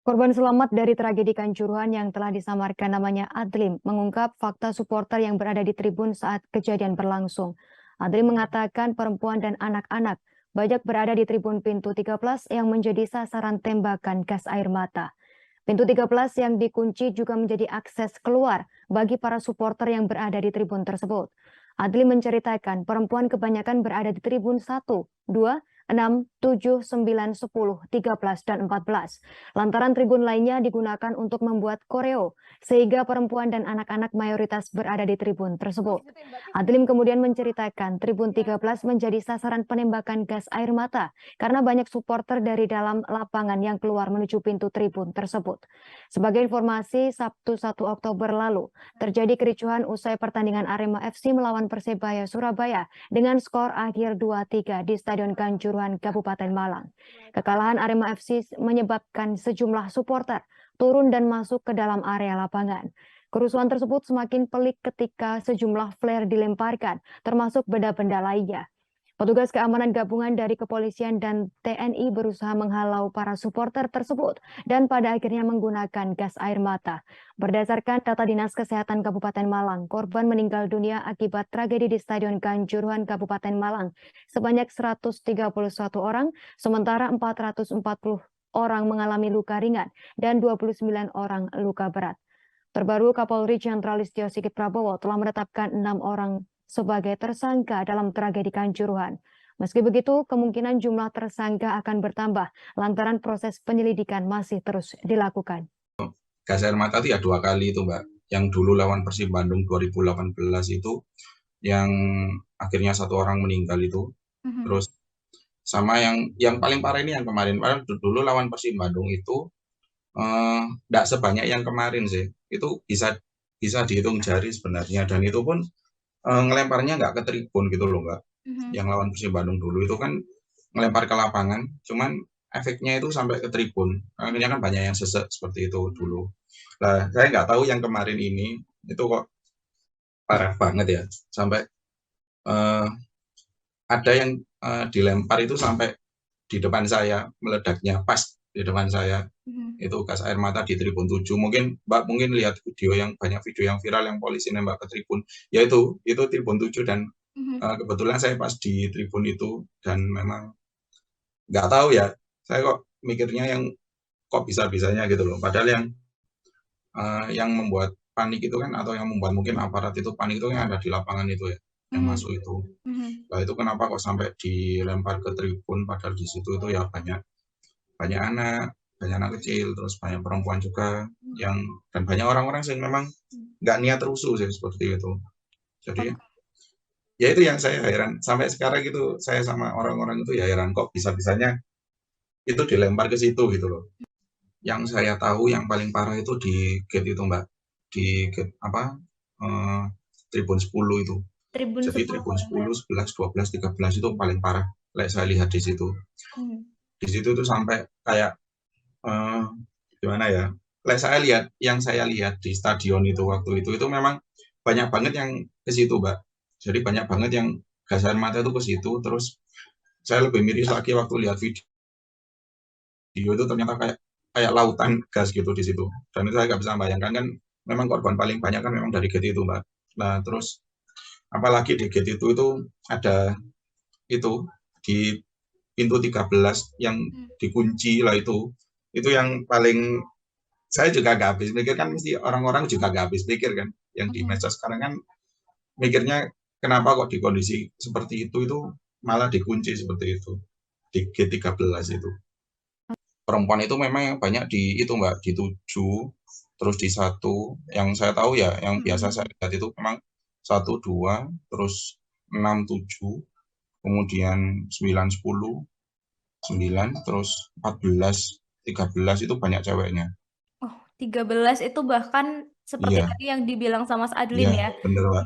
Korban selamat dari tragedi Kanjuruhan yang telah disamarkan namanya Adlim mengungkap fakta supporter yang berada di tribun saat kejadian berlangsung. Adlim mengatakan perempuan dan anak-anak banyak berada di tribun pintu 13 yang menjadi sasaran tembakan gas air mata. Pintu 13 yang dikunci juga menjadi akses keluar bagi para supporter yang berada di tribun tersebut. Adli menceritakan perempuan kebanyakan berada di tribun 1, 2, 6, 7, 9, 10, 13, dan 14. Lantaran tribun lainnya digunakan untuk membuat koreo, sehingga perempuan dan anak-anak mayoritas berada di tribun tersebut. Adlim kemudian menceritakan tribun 13 menjadi sasaran penembakan gas air mata karena banyak supporter dari dalam lapangan yang keluar menuju pintu tribun tersebut. Sebagai informasi, Sabtu 1 Oktober lalu, terjadi kericuhan usai pertandingan Arema FC melawan Persebaya Surabaya dengan skor akhir 2-3 di Stadion Kanjuruhan, Kabupaten Malang. Kekalahan Arema FC menyebabkan sejumlah supporter turun dan masuk ke dalam area lapangan. Kerusuhan tersebut semakin pelik ketika sejumlah flare dilemparkan, termasuk benda-benda lainnya. Petugas keamanan gabungan dari kepolisian dan TNI berusaha menghalau para supporter tersebut dan pada akhirnya menggunakan gas air mata. Berdasarkan data Dinas Kesehatan Kabupaten Malang, korban meninggal dunia akibat tragedi di Stadion Kanjuruhan Kabupaten Malang sebanyak 131 orang, sementara 440 orang mengalami luka ringan dan 29 orang luka berat. Terbaru, Kapolri Jenderal Listio Sigit Prabowo telah menetapkan 6 orang sebagai tersangka dalam tragedi Kanjuruhan. Meski begitu, kemungkinan jumlah tersangka akan bertambah lantaran proses penyelidikan masih terus dilakukan. Gas air mata itu ya 2 kali itu, Mbak. Yang dulu lawan Persib Bandung 2018 itu, yang akhirnya 1 orang meninggal itu. Terus sama yang paling parah ini yang kemarin. Padahal dulu lawan Persib Bandung itu nggak sebanyak yang kemarin sih. Itu bisa dihitung jari sebenarnya. Dan itu pun ngelemparnya nggak ke tribun gitu loh, Mbak. Yang lawan Persib Bandung dulu itu kan ngelempar ke lapangan, cuman efeknya itu sampai ke tribun. Akhirnya kan banyak yang sesek seperti itu dulu. Nah, saya nggak tahu yang kemarin ini itu kok parah banget ya. Sampai ada yang dilempar itu sampai di depan saya, meledaknya pas di depan saya. Itu gas air mata di tribun 7. Mungkin Mbak lihat banyak video yang viral yang polisi nembak ke tribun. Ya itu tribun 7 dan kebetulan saya pas di tribun itu dan memang nggak tahu ya, saya kok mikirnya yang kok bisa-bisanya gitu loh. Padahal yang membuat panik itu kan atau yang membuat mungkin aparat itu panik itu kan ada di lapangan itu ya, yang masuk itu. Nah itu kenapa kok sampai dilempar ke tribun padahal di situ itu ya banyak anak kecil, terus banyak perempuan juga dan banyak orang-orang yang memang nggak niat rusuh sih seperti itu. Jadi ya itu yang saya heran sampai sekarang gitu, saya sama orang-orang itu ya heran kok bisa-bisanya itu dilempar ke situ gitu loh. Yang saya tahu yang paling parah itu di gate itu, Mbak, di gate tribun 10 itu. Jadi tribun 10, 11, 12, 13 itu paling parah. Saya lihat di situ. Di situ tuh sampai kayak gimana ya? Yang saya lihat di stadion itu waktu itu memang banyak banget yang ke situ, Mbak. Jadi banyak banget yang gas air mata itu ke situ. Terus saya lebih miris lagi waktu lihat video itu ternyata kayak lautan gas gitu di situ. Dan itu saya nggak bisa bayangkan kan, memang korban paling banyak kan memang dari gate itu, Mbak. Nah terus apalagi di gate itu ada itu di pintu 13 yang dikunci lah itu yang paling saya juga nggak habis pikir kan, mesti orang-orang juga nggak habis pikir kan yang di medsos sekarang kan mikirnya kenapa kok di kondisi seperti itu malah dikunci seperti itu di G13 itu. Perempuan itu memang yang banyak di itu, Mbak, di 7, terus di 1, yang saya tahu ya, yang biasa saya lihat itu memang 1, 2, terus 6, 7, kemudian 9, 10, 9, terus 14, 13 itu banyak ceweknya. Oh, 13 itu bahkan seperti Iya. tadi yang dibilang sama Mas Iya, Adlim ya. bener, Mbak.